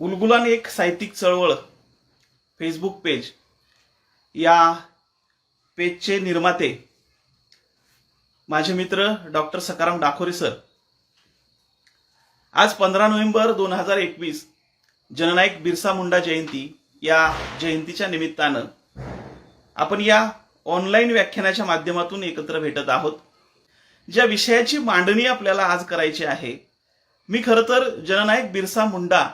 उलगुलान एक साहित्यिक चळवळ फेसबुक पेज या पेजचे निर्माते माझे मित्र डॉक्टर सकाराम डाखोरे सर आज 15 नोव्हेंबर 2021 जननायक बिरसा मुंडा जयंती या जयंतीच्या निमित्तानं आपण या ऑनलाईन व्याख्यानाच्या माध्यमातून एकत्र भेटत आहोत। ज्या विषयाची मांडणी आपल्याला आज करायची आहे, मी खरं तर जननायक बिरसा मुंडा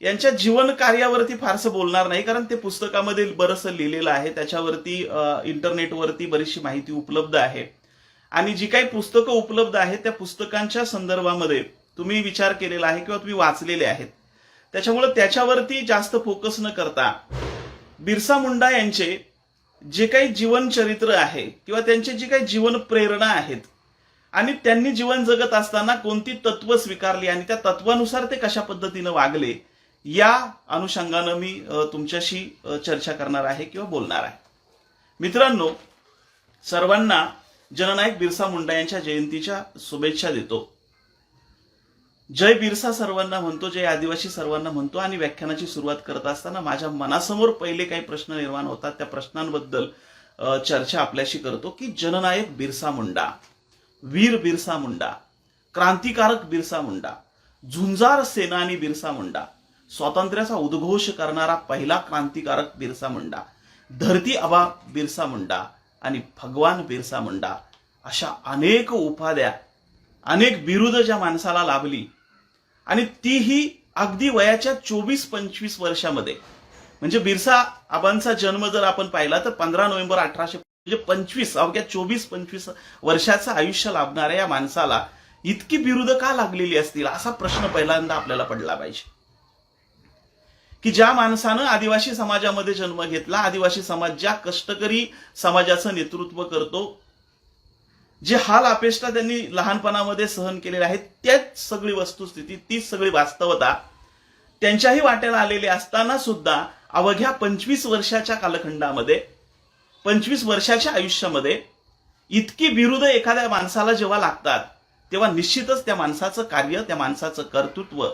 यांच्या जीवन कार्यावरती फारसं बोलणार नाही, कारण ते पुस्तकामध्ये बरंचसं लिहिलेलं आहे, त्याच्यावरती इंटरनेटवरती बरीचशी माहिती उपलब्ध आहे आणि जी काही पुस्तकं उपलब्ध आहेत त्या पुस्तकांच्या संदर्भामध्ये तुम्ही विचार केलेला आहे किंवा तुम्ही वाचलेले आहेत, त्याच्यामुळे त्याच्यावरती जास्त फोकस न करता बिरसा मुंडा यांचे जे काही जीवन चरित्र आहे किंवा त्यांची जी काही जीवन प्रेरणा आहेत आणि त्यांनी जीवन जगत असताना कोणती तत्व स्वीकारली आणि त्या तत्वानुसार ते कशा पद्धतीने वागले या अनुषंगाने मी तुमच्याशी चर्चा करणार आहे किंवा बोलणार आहे। मित्रांनो, सर्वांना जननायक बिरसा मुंडा यांच्या जयंतीच्या शुभेच्छा देतो। जय बिरसा सर्वांना म्हणतो, जय आदिवासी सर्वांना म्हणतो आणि व्याख्यानाची सुरुवात करत असताना माझ्या मनासमोर पहिले काही प्रश्न निर्माण होतात, त्या प्रश्नांबद्दल चर्चा आपल्याशी करतो की जननायक बिरसा मुंडा, वीर बिरसा मुंडा, क्रांतिकारक बिरसा मुंडा, झुंजार सेनानी बिरसा मुंडा, स्वातंत्र्याचा उद्घोष करणारा पहिला क्रांतिकारक बिरसा मुंडा, धरती आबा बिरसा मुंडा आणि भगवान बिरसा मुंडा, अशा अनेक उपाध्या, अनेक बिरुद ज्या माणसाला लाभली आणि तीही अगदी वयाच्या 24-25 वर्षामध्ये। म्हणजे बिरसा आबांचा जन्म जर आपण पाहिला तर 15 नोव्हेंबर 1825 अवघ्या 24-25 वर्षाचं आयुष्य लाभणाऱ्या या माणसाला इतकी बिरुद का लागलेली असतील, असा प्रश्न पहिल्यांदा आपल्याला पडला पाहिजे की ज्या माणसानं आदिवासी समाजामध्ये जन्म घेतला, आदिवासी समाज ज्या कष्टकरी समाजाचं नेतृत्व करतो, जे हाल अपेष्टा त्यांनी लहानपणामध्ये सहन केलेले आहेत, त्याच सगळी वस्तुस्थिती, तीच सगळी वास्तवता त्यांच्याही वाट्याला आलेली असताना सुद्धा अवघ्या 25 वर्षाच्या कालखंडामध्ये, 25 वर्षाच्या आयुष्यामध्ये इतकी बिरुद एखाद्या माणसाला जेव्हा लागतात, तेव्हा निश्चितच त्या माणसाचं कार्य, त्या माणसाचं कर्तृत्व,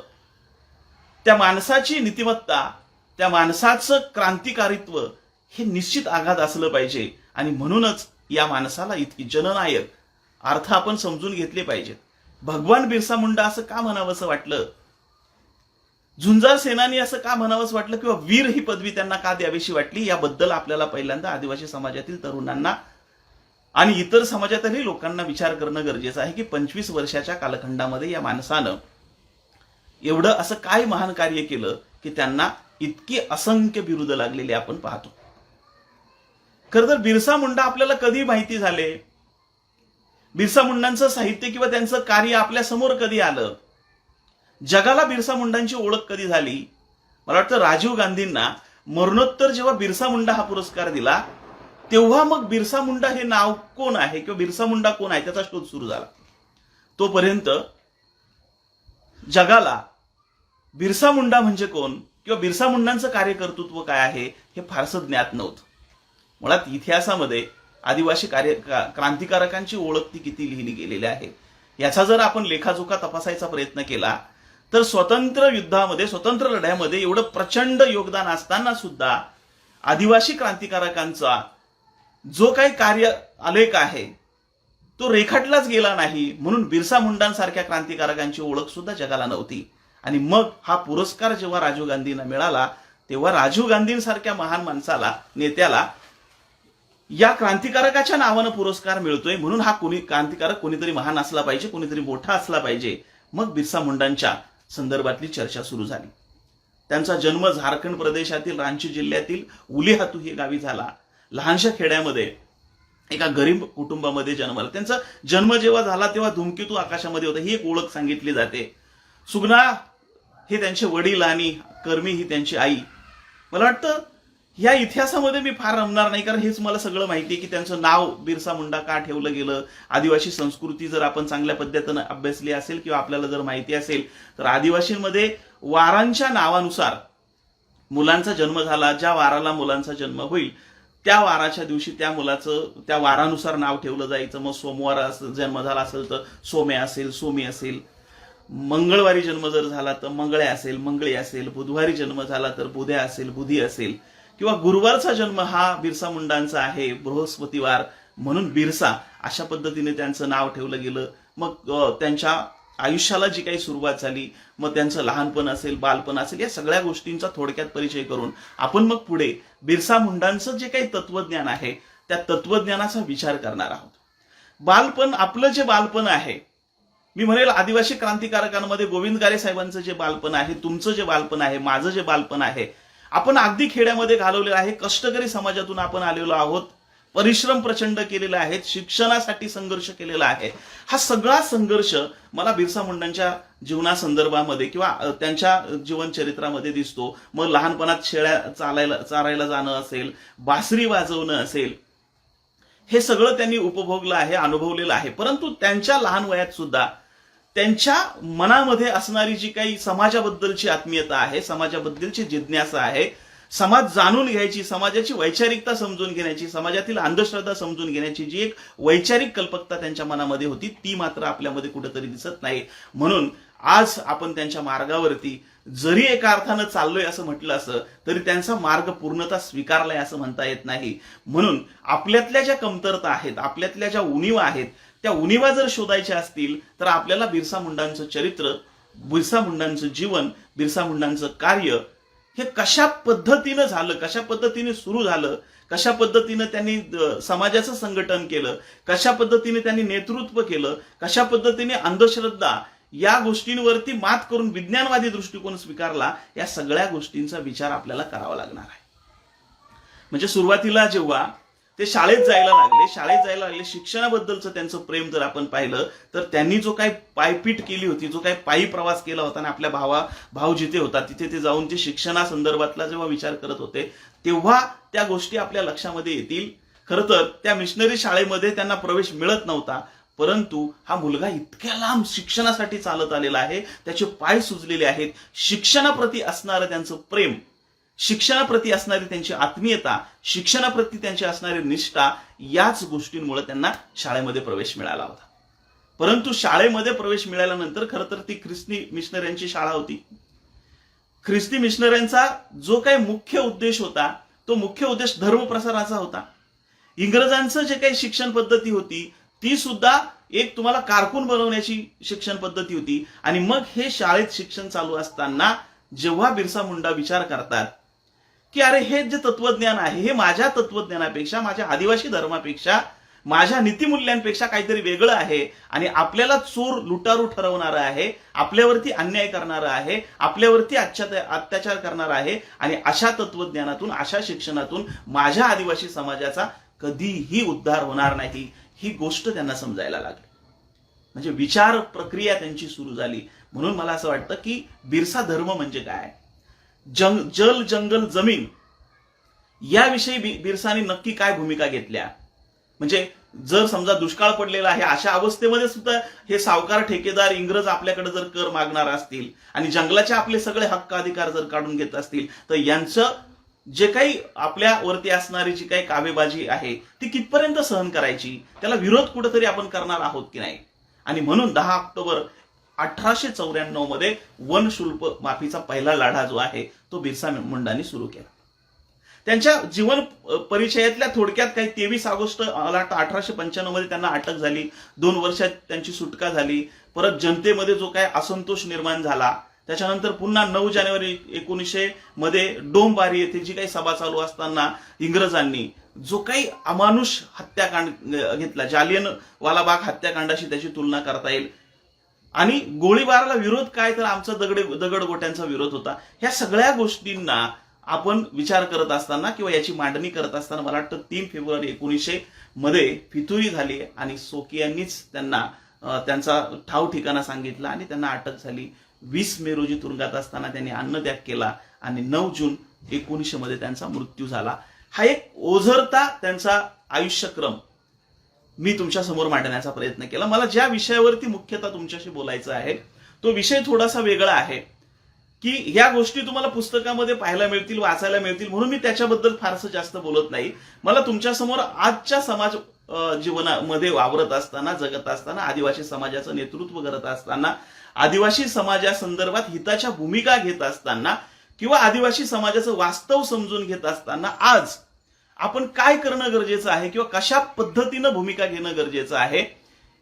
त्या माणसाची नीतिमत्ता, त्या माणसाचं क्रांतिकारित्व हे निश्चित आघात असलं पाहिजे आणि म्हणूनच या माणसाला इतकी जननायक अर्थ आपण समजून घेतले पाहिजेत। भगवान बिरसा मुंडा असं का म्हणावंसं वाटलं, झुंजार सेनानी असं का म्हणावंसं वाटलं किंवा वीर ही पदवी त्यांना का द्यावीशी वाटली, याबद्दल आपल्याला पहिल्यांदा आदिवासी समाजातील तरुणांना आणि इतर समाजातही लोकांना विचार करणं गरजेचं आहे की 25 वर्षाच्या कालखंडामध्ये या माणसानं एवढं असं काय महान कार्य केलं की त्यांना इतकी असंख्य बिरुदं लागलेली आपण पाहतो। खरं तर बिरसा मुंडा आपल्याला कधी माहिती झाले, बिरसा मुंडांचं साहित्य किंवा त्यांचं कार्य आपल्या समोर कधी आलं, जगाला बिरसा मुंडांची ओळख कधी झाली? मला वाटतं राजीव गांधींना मरणोत्तर जेव्हा बिरसा मुंडा हा पुरस्कार दिला, तेव्हा मग बिरसा मुंडा हे नाव कोण आहे किंवा बिरसा मुंडा कोण आहे त्याचा शोध सुरू झाला। तोपर्यंत जगाला बिरसा मुंडा म्हणजे कोण किंवा बिरसा मुंडांचं कार्यकर्तृत्व काय आहे हे फारसं ज्ञात नव्हतं। मुळात इतिहासामध्ये आदिवासी क्रांतिकारकांची ओळख ती किती लिहिली गेलेली आहे याचा जर आपण लेखाजोखा तपासायचा प्रयत्न केला तर स्वतंत्र युद्धामध्ये, स्वतंत्र लढ्यामध्ये एवढं प्रचंड योगदान असताना सुद्धा आदिवासी क्रांतिकारकांचा जो काही कार्य आलेख आहे तो रेखाटलाच गेला नाही, म्हणून बिरसा मुंडांसारख्या क्रांतिकारकांची ओळख सुद्धा जगाला नव्हती। आणि मग हा पुरस्कार जेव्हा राजीव गांधींना मिळाला, तेव्हा राजीव गांधींसारख्या महान माणसाला, नेत्याला या क्रांतिकारकाच्या नावानं पुरस्कार मिळतोय, म्हणून हा क्रांतिकारक कोणीतरी महान असला पाहिजे, कोणीतरी मोठा असला पाहिजे। मग बिरसा मुंडांच्या संदर्भातली चर्चा सुरू झाली। त्यांचा जन्म झारखंड प्रदेशातील रांची जिल्ह्यातील उलीहातू हे गावी झाला। लहानशा खेड्यामध्ये एका गरीब कुटुंबामध्ये जन्मला। त्यांचा जन्म जेव्हा झाला तेव्हा धूमकेतू आकाशामध्ये होता ही एक ओळख सांगितली जाते। सुगना हे त्यांचे वडील आणि कर्मी ही त्यांची आई। मला वाटतं या इतिहासामध्ये मी फार रमणार नाही, कारण हेच मला सगळं माहिती आहे की त्यांचं नाव बिरसा मुंडा का ठेवलं गेलं। आदिवासी संस्कृती जर आपण चांगल्या पद्धतीने अभ्यासली असेल किंवा आपल्याला जर माहिती असेल तर आदिवासींमध्ये वारांच्या नावानुसार मुलांचा जन्म झाला, ज्या वाराला मुलांचा जन्म होईल त्या वाराच्या दिवशी त्या मुलाचं त्या वारानुसार नाव ठेवलं जायचं। मग सोमवार जन्म झाला असेल तर सोमे असेल, सोमी असेल, मंगळवारी जन्म जर झाला तर मंगळे असेल, मंगळी असेल, बुधवारी जन्म झाला तर बुध्या असेल, बुधी असेल, किंवा गुरुवारचा जन्म हा बिरसा मुंडांचा आहे, बृहस्पतिवार म्हणून बिरसा अशा पद्धतीने त्यांचं नाव ठेवलं गेलं. मग त्यांच्या आयुष्याला जी काही सुरुवात झाली, मग त्यांचं लहानपण असेल, बालपण असेल, या सगळ्या गोष्टींचा थोडक्यात परिचय करून आपण मग पुढे बिरसा मुंडांचं जे काही तत्वज्ञान आहे त्या तत्वज्ञानाचा विचार करणार आहोत. बालपण, आपलं जे बालपण आहे, मी म्हणेल आदिवासी क्रांतिकारकांमध्ये गोविंद गारे साहेबांचं जे बालपण आहे, तुमचं जे बालपण आहे, माझं जे बालपण आहे, आपण अगदी खेड्यामध्ये घालवलेलं आहे. कष्टकरी समाजातून आपण आलेलो आहोत, परिश्रम प्रचंड केलेला आहे, शिक्षणासाठी संघर्ष केलेला आहे. हा सगळा संघर्ष मला बिरसा मुंडांच्या जीवनासंदर्भामध्ये किंवा त्यांच्या जीवनचरित्रामध्ये दिसतो. मग लहानपणात शेळ्या चारायला जाणं असेल, बासरी वाजवणं असेल, हे सगळं त्यांनी उपभोगलं आहे, अनुभवलेलं आहे. परंतु त्यांच्या लहान वयात सुद्धा त्यांच्या मनामध्ये असणारी जी काही समाजाबद्दलची आत्मीयता आहे, समाजाबद्दलची जिज्ञासा आहे, समाज जाणून घ्यायची, समाजाची वैचारिकता समजून घेण्याची, समाजातील अंधश्रद्धा समजून घेण्याची जी एक वैचारिक कल्पकता त्यांच्या मनामध्ये होती, ती मात्र आपल्यामध्ये कुठेतरी दिसत नाही. म्हणून आज आपण त्यांच्या मार्गावरती जरी एका अर्थानं चाललोय असं म्हटलं असं तरी त्यांचा मार्ग पूर्णतः स्वीकारलाय असं म्हणता येत नाही. म्हणून आपल्यातल्या ज्या कमतरता आहेत, आपल्यातल्या ज्या उणीवा आहेत, त्या उणीवा जर शोधायच्या असतील तर आपल्याला बिरसा मुंडांचं चरित्र, बिरसा मुंडांचं जीवन, बिरसा मुंडांचं कार्य हे कशा पद्धतीनं झालं, कशा पद्धतीने सुरू झालं, कशा पद्धतीनं त्यांनी समाजाचं संघटन केलं, कशा पद्धतीने त्यांनी नेतृत्व केलं, कशा पद्धतीने अंधश्रद्धा या गोष्टींवरती मात करून विज्ञानवादी दृष्टिकोन स्वीकारला, या सगळ्या गोष्टींचा विचार आपल्याला करावा लागणार आहे. म्हणजे सुरुवातीला जेव्हा ते शाळेत जायला लागले, शिक्षणाबद्दलचं त्यांचं प्रेम जर आपण पाहिलं तर त्यांनी जो काही पायपीट केली होती, जो काही पायी प्रवास केला होता आणि आपल्या भाव जिथे होता तिथे ते जाऊन ते शिक्षणासंदर्भातला जेव्हा विचार करत होते तेव्हा त्या गोष्टी आपल्या लक्षामध्ये येतील. खरं तर त्या मिशनरी शाळेमध्ये त्यांना प्रवेश मिळत नव्हता, परंतु हा मुलगा इतक्या लांब शिक्षणासाठी चालत आलेला आहे, त्याचे पाय सुजलेले आहेत. शिक्षणाप्रती असणारं त्यांचं प्रेम, शिक्षणाप्रती असणारी त्यांची आत्मीयता, शिक्षणाप्रती त्यांची असणारी निष्ठा, याच गोष्टींमुळे त्यांना शाळेमध्ये प्रवेश मिळाला होता. परंतु शाळेमध्ये प्रवेश मिळाल्यानंतर खरं तर ती ख्रिस्ती मिशनऱ्यांची शाळा होती. ख्रिस्ती मिशनऱ्यांचा जो काही मुख्य उद्देश होता तो मुख्य उद्देश धर्मप्रसाराचा होता. इंग्रजांचं जे काही शिक्षण पद्धती होती ती सुद्धा एक तुम्हाला कारकून बनवण्याची शिक्षण पद्धती होती. आणि मग हे शाळेत शिक्षण चालू असताना जेव्हा बिरसा मुंडा विचार करतात की अरे हे जे तत्वज्ञान आहे हे माझ्या तत्वज्ञानापेक्षा, माझ्या आदिवासी धर्मापेक्षा, माझ्या नीतिमूल्यांपेक्षा काहीतरी वेगळं आहे आणि आपल्याला चोर लुटारू ठरवणारं आहे, आपल्यावरती अन्याय करणारं आहे, आपल्यावरती अत्याचार करणारं आहे, आणि अशा तत्वज्ञानातून, अशा शिक्षणातून माझ्या आदिवासी समाजाचा कधीही उद्धार होणार नाही, ही गोष्ट त्यांना समजायला लागली. म्हणजे विचार प्रक्रिया त्यांची सुरू झाली. म्हणून मला असं वाटतं की बिरसा धर्म म्हणजे काय, जल जंगल जमीन याविषयी बिरसाने नक्की काय भूमिका घेतल्या. म्हणजे जर समजा दुष्काळ पडलेला आहे अशा अवस्थेमध्ये सुद्धा हे सावकार, ठेकेदार, इंग्रज आपल्याकडे जर कर मागणार असतील आणि जंगलाचे आपले सगळे हक्क अधिकार जर काढून घेत असतील तर यांचं जे काही आपल्यावरती असणारी जी काही कावेबाजी आहे ती कितपर्यंत सहन करायची, त्याला विरोध कुठेतरी आपण करणार आहोत की नाही. आणि म्हणून 10 ऑक्टोबर 1894 मध्ये वन शुल्क माफीचा पहिला लढा जो आहे तो बिरसा मुंडांनी सुरू केला. त्यांच्या जीवन परिचयातल्या थोडक्यात काही 23 ऑगस्ट 1895 मध्ये त्यांना अटक झाली. 2 वर्षात त्यांची सुटका झाली. परत जनतेमध्ये जो काही असंतोष निर्माण झाला, त्याच्यानंतर पुन्हा 9 जानेवारी 1900 मध्ये डोंबारी येथे जी काही सभा चालू असताना इंग्रजांनी जो काही अमानुष हत्याकांड घेतला, जालियनवाला बाग हत्याकांडाशी त्याची तुलना करता येईल. आणि गोळीबाराला विरोध काय, तर आमचा दगडगोट्यांचा विरोध होता. ह्या सगळ्या गोष्टींना आपण विचार करत असताना किंवा याची मांडणी करत असताना मला वाटतं 3 फेब्रुवारी 1900 मध्ये फितुरी झाली आणि सोकियांनीच त्यांना त्यांचा ठाव ठिकाणा सांगितला आणि त्यांना अटक झाली. 20 मे रोजी तुरुंगात असताना त्यांनी अन्नत्याग केला आणि 9 जून 1900 मध्ये त्यांचा मृत्यू झाला. हा एक ओझरता त्यांचा आयुष्यक्रम मी तुमच्या समोर मांडण्याचा प्रयत्न केला. मला ज्या विषयावरती मुख्यतः तुमच्याशी बोलायचं आहे तो विषय थोडासा वेगळा आहे की ह्या गोष्टी तुम्हाला पुस्तकामध्ये पाहायला मिळतील, वाचायला मिळतील, म्हणून मी त्याच्याबद्दल फारसं जास्त बोलत नाही. मला तुमच्या समोर आजच्या जीवनामध्ये वावरत असताना, जगत असताना, आदिवासी समाजाचं नेतृत्व करत असताना, आदिवासी समाजासंदर्भात हिताच्या भूमिका घेत असताना किंवा आदिवासी समाजाचं वास्तव समजून घेत असताना आज आपण काय करणं गरजेचं आहे किंवा कशा पद्धतीनं भूमिका घेणं गरजेचं आहे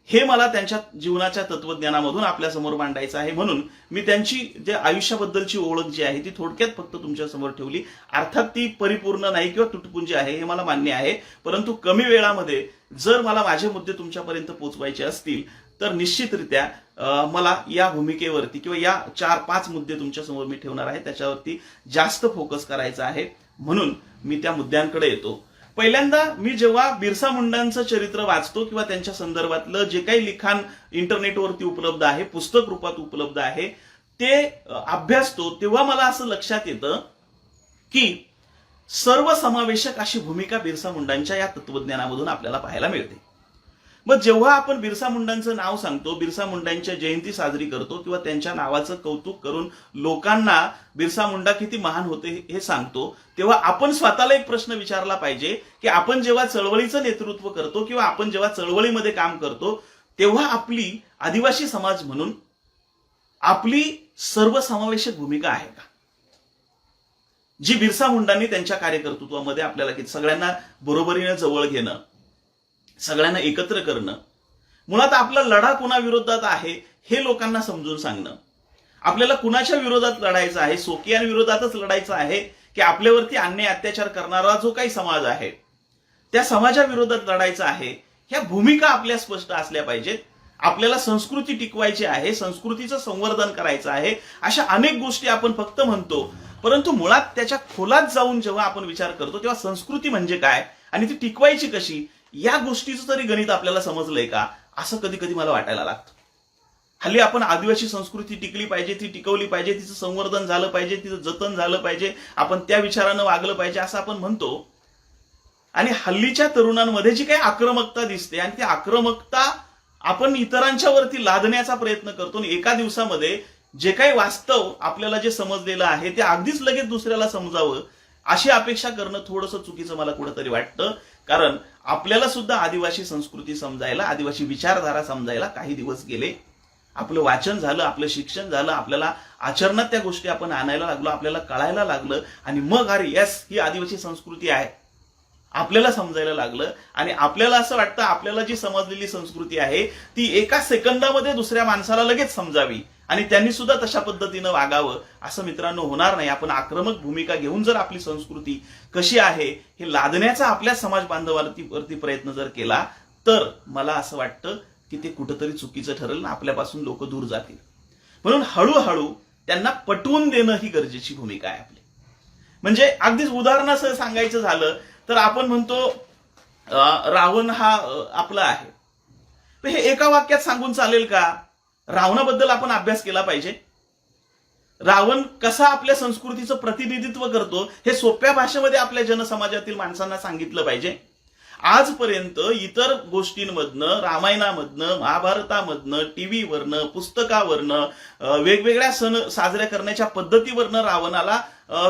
हे मला त्यांच्या जीवनाच्या तत्वज्ञानामधून आपल्या समोर मांडायचं आहे. म्हणून मी त्यांची जे आयुष्याबद्दलची ओळख जी आहे ती थोडक्यात फक्त तुमच्या समोर ठेवली. अर्थात ती परिपूर्ण नाही किंवा तुटपुंजी आहे हे मला मान्य आहे, परंतु कमी वेळामध्ये जर मला माझे मुद्दे तुमच्यापर्यंत पोहोचवायचे असतील तर निश्चितरित्या मला या भूमिकेवरती किंवा या 4-5 मुद्दे तुमच्या समोर मी ठेवणार आहे त्याच्यावरती जास्त फोकस करायचा आहे. म्हणून मी त्या मुद्द्यांकडे येतो. पहिल्यांदा मी जेव्हा बिरसा मुंडांचं चरित्र वाचतो किंवा त्यांच्या संदर्भातलं जे काही लिखाण इंटरनेटवरती उपलब्ध आहे, पुस्तक रूपात उपलब्ध आहे, ते अभ्यासतो तेव्हा मला असं लक्षात येतं की सर्वसमावेशक अशी भूमिका बिरसा मुंडांच्या या तत्वज्ञानामधून आपल्याला पाहायला मिळते. मग जेव्हा आपण बिरसा मुंडांचं नाव सांगतो, बिरसा मुंडांच्या जयंती साजरी करतो किंवा त्यांच्या नावाचं कौतुक करून लोकांना बिरसा मुंडा किती महान होते हे सांगतो, तेव्हा आपण स्वतःला एक प्रश्न विचारला पाहिजे की आपण जेव्हा चळवळीचं नेतृत्व करतो किंवा आपण जेव्हा चळवळीमध्ये काम करतो तेव्हा आपली आदिवासी समाज म्हणून आपली सर्वसमावेशक भूमिका आहे का, जी बिरसा मुंडांनी त्यांच्या कार्यकर्तृत्वामध्ये आपल्याला सगळ्यांना बरोबरीने जवळ घेणं, सगळ्यांना एकत्र करणं, मुळात आपला लढा कुणाविरोधात आहे हे लोकांना समजून सांगणं, आपल्याला कुणाच्या विरोधात लढायचं आहे, सोकियांविरोधातच लढायचं आहे की आपल्यावरती अन्याय अत्याचार करणारा जो काही समाज आहे त्या समाजाविरोधात लढायचं आहे, ह्या भूमिका आपल्या स्पष्ट असल्या पाहिजेत. आपल्याला संस्कृती टिकवायची आहे, संस्कृतीचं संवर्धन करायचं आहे, अशा अनेक गोष्टी आपण फक्त म्हणतो, परंतु मुळात त्याच्या खोलात जाऊन जेव्हा आपण विचार करतो तेव्हा संस्कृती म्हणजे काय आणि ती टिकवायची कशी या गोष्टीचं तरी गणित आपल्याला समजलंय का असं कधी कधी मला वाटायला लागतं. हल्ली आपण आदिवासी संस्कृती टिकली पाहिजे, ती टिकवली पाहिजे, तिचं संवर्धन झालं पाहिजे, तिचं जतन झालं पाहिजे, आपण त्या विचारानं वागलं पाहिजे असं आपण म्हणतो. आणि हल्लीच्या तरुणांमध्ये जी काही आक्रमकता दिसते आणि ती आक्रमकता आपण इतरांच्या वरती लादण्याचा प्रयत्न करतो आणि एका दिवसामध्ये जे काही वास्तव आपल्याला जे समजलेलं आहे ते अगदीच लगेच दुसऱ्याला समजावं अशी अपेक्षा करणं थोडंसं चुकीचं मला कुठंतरी वाटतं. कारण आपल्याला सुद्धा आदिवासी संस्कृती समजायला, आदिवासी विचारधारा समजायला काही दिवस गेले. आपलं वाचन झालं, आपलं शिक्षण झालं, आपल्याला आचरणात त्या गोष्टी आपण आणायला लागलो, आपल्याला कळायला लागलं आणि मग अरे यस ही आदिवासी संस्कृती आहे आपल्याला समजायला लागलं. आणि आपल्याला असं वाटतं आपल्याला जी समजलेली संस्कृती आहे ती एका सेकंदामध्ये दुसऱ्या माणसाला लगेच समजावी आणि त्यांनी सुद्धा तशा पद्धतीनं वागावं. असं मित्रांनो होणार नाही. आपण आक्रमक भूमिका घेऊन जर आपली संस्कृती कशी आहे हे लादण्याचा आपल्या समाज बांधवांवरती प्रयत्न जर केला तर मला असं वाटतं की ते कुठंतरी चुकीचं ठरेल ना आपल्यापासून लोक दूर जातील. म्हणून हळूहळू त्यांना पटवून देणं ही गरजेची भूमिका आहे आपली. म्हणजे अगदीच उदाहरणासह सांगायचं झालं तर आपण म्हणतो रावण हा आपला आहे, हे एका वाक्यात सांगून चालेल का? रावणाबद्दल आपण अभ्यास केला पाहिजे. रावण कसा आपल्या संस्कृतीचं प्रतिनिधित्व करतो हे सोप्या भाषेमध्ये आपल्या जनसमाजातील माणसांना सांगितलं पाहिजे. आजपर्यंत इतर गोष्टींमधनं, रामायणामधनं, महाभारतामधनं, टीव्हीवरनं, पुस्तकावरनं, वेगवेगळ्या सण साजऱ्या करण्याच्या पद्धतीवरनं रावणाला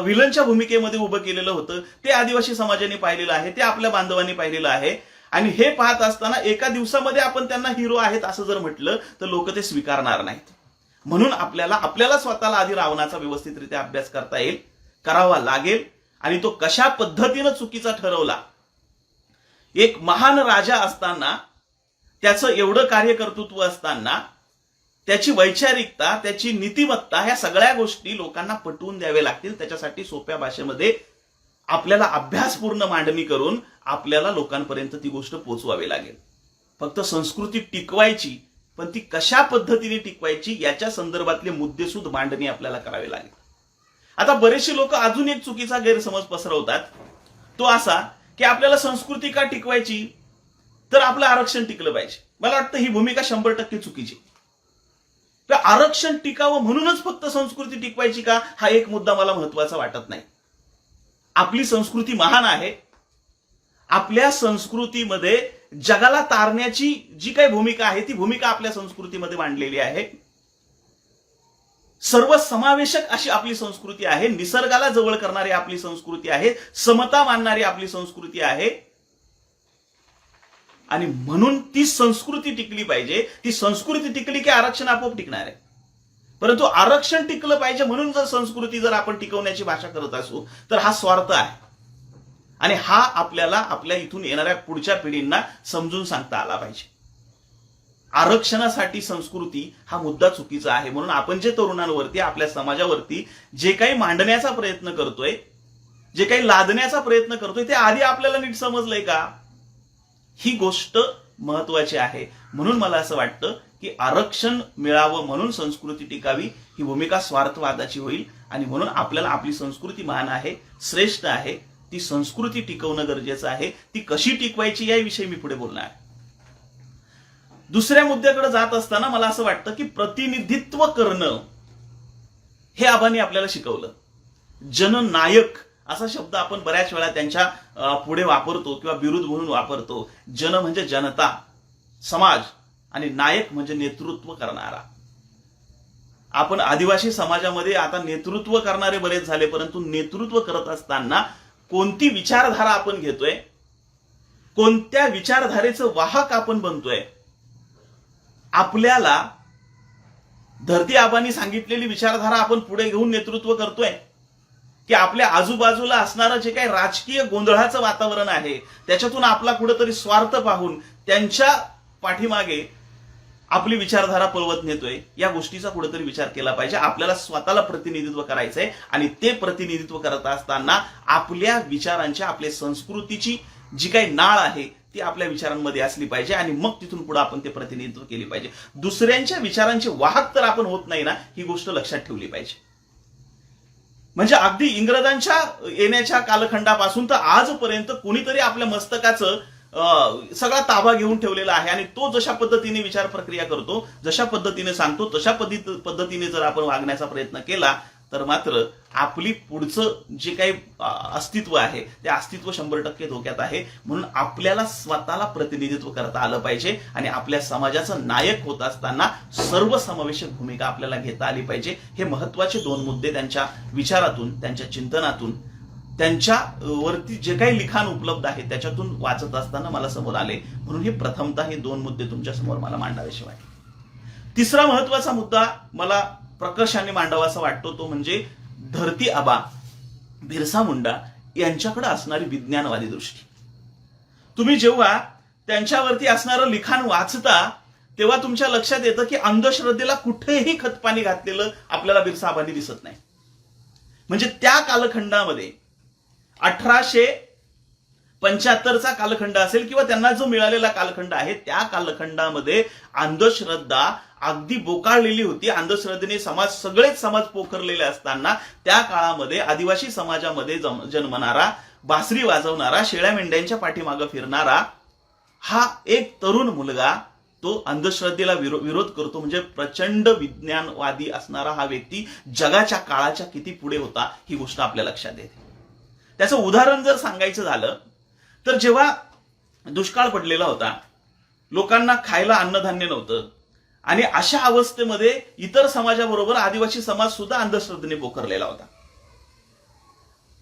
विलनच्या भूमिकेमध्ये उभं केलेलं होतं. ते आदिवासी समाजाने पाहिलेलं आहे, ते आपल्या बांधवांनी पाहिलेलं आहे. आणि हे पाहत असताना एका दिवसामध्ये आपण त्यांना हिरो आहेत असं जर म्हटलं तर लोक ते स्वीकारणार नाहीत. म्हणून आपल्याला स्वतःला आधी रावणाचा व्यवस्थितरित्या अभ्यास करता येईल, करावा लागेल. आणि तो कशा पद्धतीनं चुकीचा ठरवला. एक महान राजा असताना, त्याचं एवढं कार्यकर्तृत्व असताना, त्याची वैचारिकता, त्याची नीतिमत्ता ह्या सगळ्या गोष्टी लोकांना पटवून द्यावे लागतील. त्याच्यासाठी सोप्या भाषेमध्ये आपल्याला अभ्यासपूर्ण मांडणी करून आपल्याला लोकांपर्यंत ती गोष्ट पोहोचवावी लागेल. फक्त संस्कृती टिकवायची, पण ती कशा पद्धतीने टिकवायची याच्या संदर्भातले मुद्देसूद मांडणी आपल्याला करावी लागेल. आता बरेचसे लोक अजून एक चुकीचा गैरसमज पसरवतात, तो असा की आपल्याला संस्कृती का टिकवायची तर आपलं आरक्षण टिकलं पाहिजे. मला वाटतं ही भूमिका 100% चुकीची. तर आरक्षण टिकावं म्हणूनच फक्त संस्कृती टिकवायची का हा एक मुद्दा मला महत्वाचा वाटत नाही. आपली संस्कृती महान आहे. आपल्या संस्कृतीमध्ये जगाला तारण्याची जी काही भूमिका आहे ती भूमिका आपल्या संस्कृतीमध्ये मांडलेली आहे. सर्वसमावेशक अशी आपली संस्कृती आहे. निसर्गाला जवळ करणारी आपली संस्कृती आहे. समता मानणारी आपली संस्कृती आहे. आणि म्हणून ती संस्कृती टिकली पाहिजे. ती संस्कृती टिकली की आरक्षण आपोआप टिकणार आहे. परंतु आरक्षण टिकलं पाहिजे म्हणून जर संस्कृती जर आपण टिकवण्याची भाषा करत असू तर हा स्वार्थ आहे. आणि हा आपल्याला आपल्या इथून येणाऱ्या पुढच्या पिढींना समजून सांगता आला पाहिजे. आरक्षणासाठी संस्कृती हा मुद्दा चुकीचा आहे. म्हणून आपण जे तरुणांवरती आपल्या समाजावरती जे काही मांडण्याचा प्रयत्न करतोय, जे काही लादण्याचा प्रयत्न करतोय, ते आधी आपल्याला नीट समजलंय का, ही गोष्ट महत्वाची आहे. म्हणून मला असं वाटतं की आरक्षण मिळावं म्हणून संस्कृती टिकावी ही भूमिका स्वार्थवादाची होईल. आणि म्हणून आपल्याला आपली संस्कृती महान आहे, श्रेष्ठ आहे, ती संस्कृती टिकवणं गरजेचं आहे. ती कशी टिकवायची याविषयी मी पुढे बोलणार आहे. दुसऱ्या मुद्द्याकडे जात असताना मला असं वाटतं की प्रतिनिधित्व करणं हे आबांनी आपल्याला शिकवलं. जननायक असा शब्द आपण बऱ्याच वेळा त्यांच्या पुढे वापरतो किंवा विरुद्ध म्हणून वापरतो. जन म्हणजे जनता, समाज, आणि नायक म्हणजे नेतृत्व करणारा. आपण आदिवासी समाजामध्ये आता नेतृत्व करणारे बरेच झाले, परंतु नेतृत्व करत असताना कोणती विचारधारा आपण घेतोय, कोणत्या विचारधारेचं वाहक आपण बनतोय, आपल्याला धरती आबांनी सांगितलेली विचारधारा आपण पुढे घेऊन नेतृत्व करतोय की आपल्या आजूबाजूला असणारं जे काही राजकीय गोंधळाचं वातावरण आहे त्याच्यातून आपला कुठेतरी स्वार्थ पाहून त्यांच्या पाठीमागे आपली विचारधारा पळवत नेतोय. या गोष्टीचा कुठेतरी विचार केला पाहिजे. आपल्याला स्वतःला प्रतिनिधित्व करायचंय आणि ते प्रतिनिधित्व करत असताना आपल्या विचारांच्या, आपल्या संस्कृतीची जी काही नाळ आहे ती आपल्या विचारांमध्ये असली पाहिजे आणि मग तिथून पुढे आपण ते प्रतिनिधित्व केले पाहिजे. दुसऱ्यांच्या विचारांचे वाहक तर आपण होत नाही ना, ही गोष्ट लक्षात ठेवली पाहिजे. म्हणजे अगदी इंग्रजांच्या येण्याच्या कालखंडापासून तर आजपर्यंत कोणीतरी आपल्या मस्तकाचं सगळा ताबा घेऊन ठेवलेला आहे आणि तो जशा पद्धतीने विचार प्रक्रिया करतो, जशा पद्धतीने सांगतो, तशा पद्धतीने जर आपण वागण्याचा प्रयत्न केला तर मात्र आपली पुढचं जे काही अस्तित्व आहे ते अस्तित्व 100% धोक्यात आहे. म्हणून आपल्याला स्वतःला प्रतिनिधित्व करता आलं पाहिजे आणि आपल्या समाजाचं नायक होत असताना सर्वसमावेशक भूमिका आपल्याला घेता आली पाहिजे. हे महत्वाचे 2 मुद्दे त्यांच्या विचारातून, त्यांच्या चिंतनातून, त्यांच्या वरती जे काही लिखाण उपलब्ध आहे त्याच्यातून वाचत असताना मला समोर आले. म्हणून हे प्रथमतः हे 2 मुद्दे तुमच्या समोर मला मांडावेसे वाटले. तिसरा महत्वाचा मुद्दा मला प्रकर्षाने मांडावासा वाटतो तो म्हणजे धरती आबा बिरसा मुंडा यांच्याकडे असणारी विज्ञानवादी दृष्टी. तुम्ही जेव्हा त्यांच्यावरती असणारं लिखाण वाचता तेव्हा तुमच्या लक्षात येतं की अंधश्रद्धेला कुठेही खतपाणी घातलेलं आपल्याला बिरसा आबांनी दिसत नाही. म्हणजे त्या कालखंडामध्ये 1875चा कालखंड असेल किंवा त्यांना जो मिळालेला कालखंड आहे त्या कालखंडामध्ये अंधश्रद्धा अगदी बोकाळलेली होती. अंधश्रद्धेने सगळेच समाज पोखरलेले असताना त्या काळामध्ये आदिवासी समाजामध्ये जन्मणारा, बासरी वाजवणारा, शेळ्या मेंढ्यांच्या पाठीमागे फिरणारा हा एक तरुण मुलगा तो अंधश्रद्धेला विरोध करतो. म्हणजे प्रचंड विज्ञानवादी असणारा हा व्यक्ती जगाच्या काळाच्या किती पुढे होता ही गोष्ट आपल्या लक्षात येते. त्याचं उदाहरण जर सांगायचं झालं तर जेव्हा दुष्काळ पडलेला होता, लोकांना खायला अन्नधान्य नव्हतं आणि अशा अवस्थेमध्ये इतर समाजाबरोबर आदिवासी समाज सुद्धा अंधश्रद्धेने पोखरलेला होता.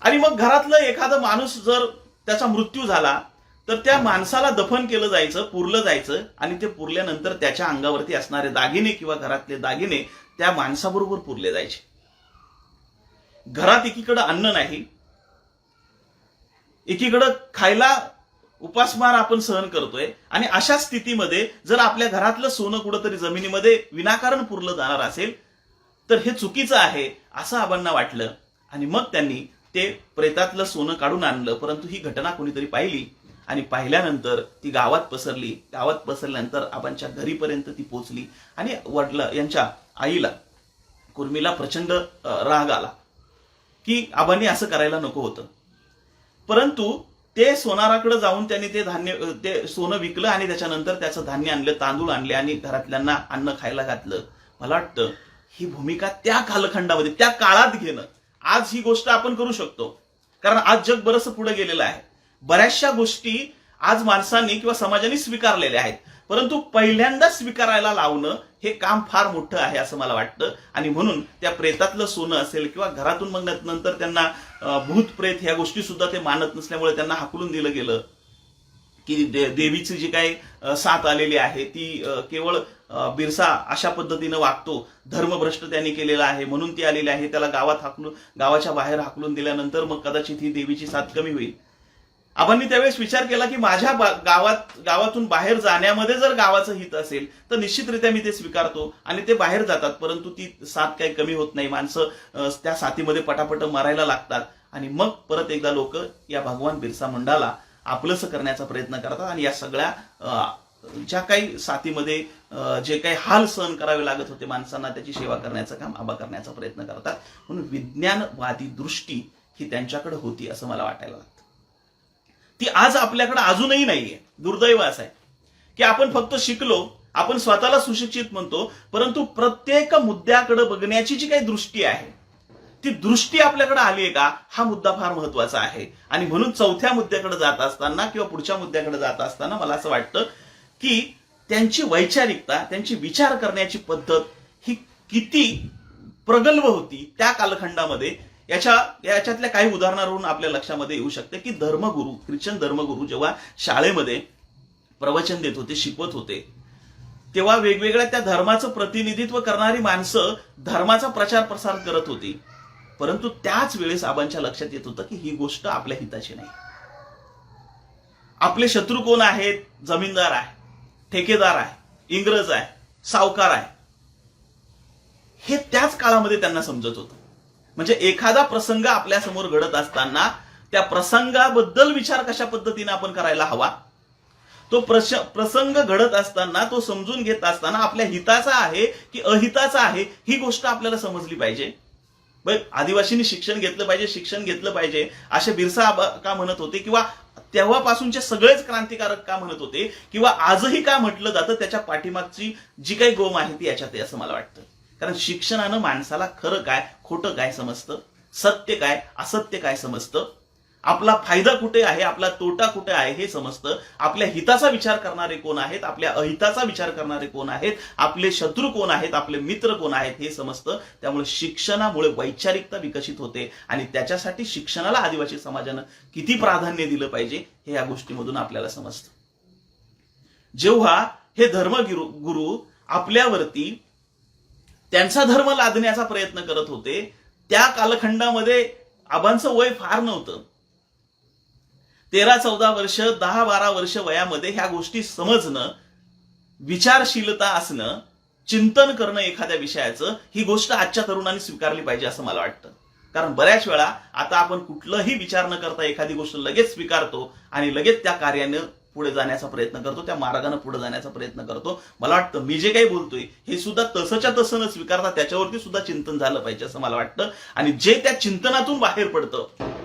आणि मग घरातलं एखादा माणूस जर त्याचा मृत्यू झाला तर त्या माणसाला दफन केलं जायचं, पुरलं जायचं आणि ते पुरल्यानंतर त्याच्या अंगावरती असणारे दागिने किंवा घरातले दागिने त्या माणसाबरोबर पुरले जायचे. घरात एकीकडे अन्न नाही, एकीकडे खायला उपासमार आपण सहन करतोय आणि अशा स्थितीमध्ये जर आपल्या घरातलं सोनं कुठंतरी जमिनीमध्ये विनाकारण पुरलं जाणार असेल तर हे चुकीचं आहे असं आबांना वाटलं आणि मग त्यांनी ते प्रेतातलं सोनं काढून आणलं. परंतु ही घटना कोणीतरी पाहिली आणि पाहिल्यानंतर ती गावात पसरली. गावात पसरल्यानंतर आबांच्या घरीपर्यंत ती पोचली आणि वडला यांच्या आईला, कुर्मीला प्रचंड राग आला की आबांनी असं करायला नको होतं. परंतु ते सोनाराकडे जाऊन त्यांनी ते सोनं विकलं आणि त्याच्यानंतर त्याचं धान्य आणलं, तांदूळ आणले आणि घरातल्यांना अन्न खायला घातलं. मला वाटतं ही भूमिका त्या कालखंडामध्ये, त्या काळात घेणं, आज ही गोष्ट आपण करू शकतो कारण आज जग बरंच पुढे गेलेलं आहे. बऱ्याचशा गोष्टी आज माणसांनी किंवा समाजाने स्वीकारलेल्या आहेत, परंतु पहिल्यांदा स्वीकारायला लावणं हे काम फार मोठं आहे असं मला वाटतं. आणि म्हणून त्या प्रेतातलं सोनं असेल किंवा घरातून मग नंतर त्यांना भूत प्रेत ह्या गोष्टी सुद्धा ते मानत नसल्यामुळे त्यांना हाकलून दिलं गेलं. की देवीची जी काही साथ आलेली आहे ती केवळ बिरसा अशा पद्धतीनं वागतो, धर्मभ्रष्ट त्यांनी केलेला आहे म्हणून ती आलेली आहे, त्याला गावाच्या बाहेर हाकलून दिल्यानंतर मग कदाचित ही देवीची साथ कमी होईल. आबांनी त्यावेळेस विचार केला की माझ्या गावातून बाहेर जाण्यामध्ये जर गावाचं हित असेल तर निश्चितरित्या मी ते स्वीकारतो आणि ते बाहेर जातात, परंतु ती साथ काही कमी होत नाही. माणसं त्या साथीमध्ये पटापट मरायला लागतात आणि मग परत एकदा लोक या भगवान बिरसा मुंडाला आपलंसं करण्याचा प्रयत्न करतात आणि या सगळ्या ज्या काही साथीमध्ये जे काही हाल सहन करावे लागत होते माणसांना त्याची सेवा करण्याचं काम आबा करण्याचा प्रयत्न करतात. म्हणून विज्ञानवादी दृष्टी ही त्यांच्याकडे होती असं मला वाटायला लागतं. ती आज आपल्याकडे अजूनही नाहीये. दुर्दैव असं आहे की आपण फक्त शिकलो, आपण स्वतःला सुशिक्षित म्हणतो, परंतु प्रत्येक मुद्द्याकडे बघण्याची जी काही दृष्टी आहे ती दृष्टी आपल्याकडे आली आहे का हा मुद्दा फार महत्वाचा आहे. आणि म्हणून चौथ्या मुद्द्याकडे जात असताना किंवा पुढच्या मुद्द्याकडे जात असताना मला असं वाटतं की त्यांची वैचारिकता, त्यांची विचार करण्याची पद्धत ही किती प्रगल्भ होती त्या कालखंडामध्ये याच्यातल्या काही उदाहरणावरून आपल्या लक्षामध्ये येऊ शकते की धर्मगुरू, ख्रिश्चन धर्मगुरू जेव्हा शाळेमध्ये प्रवचन देत होते, शिकवत होते, तेव्हा वेगवेगळ्या त्या धर्माचं प्रतिनिधित्व करणारी माणसं धर्माचा प्रचार प्रसार करत होती, परंतु त्याच वेळेस आबांच्या लक्षात येत होतं की ही गोष्ट आपल्या हिताची नाही. आपले शत्रू कोण आहेत? जमीनदार आहे, ठेकेदार आहे, इंग्रज आहे, सावकार आहे. हे त्याच काळामध्ये त्यांना समजत होतं. म्हणजे एखादा प्रसंग आपल्या समोर घडत असताना त्या प्रसंगाबद्दल विचार कशा पद्धतीने आपण करायला हवा, तो प्रसंग घडत असताना, तो समजून घेत असताना आपल्या हिताचा आहे की अहिताचा आहे ही गोष्ट आपल्याला समजली पाहिजे. आदिवासींनी शिक्षण घेतलं पाहिजे असे बिरसा का म्हणत होते, किंवा तेव्हापासूनचे सगळेच क्रांतिकारक का म्हणत होते, किंवा आजही का म्हटलं जातं, त्याच्या पाठीमागची जी काही गोम आहे ती याच्यात आहे असं मला वाटतं. कारण शिक्षणानं माणसाला खरं काय खोटं काय समजतं, सत्य काय असत्य काय समजतं, आपला फायदा कुठे आहे, आपला तोटा कुठे आहे हे समजतं, आपल्या हिताचा विचार करणारे कोण आहेत, आपल्या अहिताचा विचार करणारे कोण आहेत, आपले शत्रू कोण आहेत, आपले मित्र कोण आहेत हे समजतं. त्यामुळे शिक्षणामुळे वैचारिकता विकसित होते आणि त्याच्यासाठी शिक्षणाला आदिवासी समाजानं किती प्राधान्य दिलं पाहिजे हे या गोष्टीमधून आपल्याला समजतं. जेव्हा हे धर्मगुरू आपल्यावरती त्यांचा धर्म लादण्याचा प्रयत्न करत होते त्या कालखंडामध्ये आबांचं वय फार नव्हतं. 13-14 वर्ष, 10-12 वर्ष वयामध्ये ह्या गोष्टी समजणं, विचारशीलता असणं, चिंतन करणं एखाद्या विषयाचं, ही गोष्ट आजच्या तरुणांनी स्वीकारली पाहिजे असं मला वाटतं. कारण बऱ्याच वेळा आता आपण कुठलंही विचार न करता एखादी गोष्ट लगेच स्वीकारतो आणि लगेच त्या कार्याने पुढे जाण्याचा प्रयत्न करतो, त्या मार्गाने पुढे जाण्याचा प्रयत्न करतो. मला वाटतं मी जे काही बोलतोय हे सुद्धा तसंच्या तसं न स्वीकारता त्याच्यावरती सुद्धा चिंतन झालं पाहिजे असं मला वाटतं. आणि जे त्या चिंतनातून बाहेर पडतं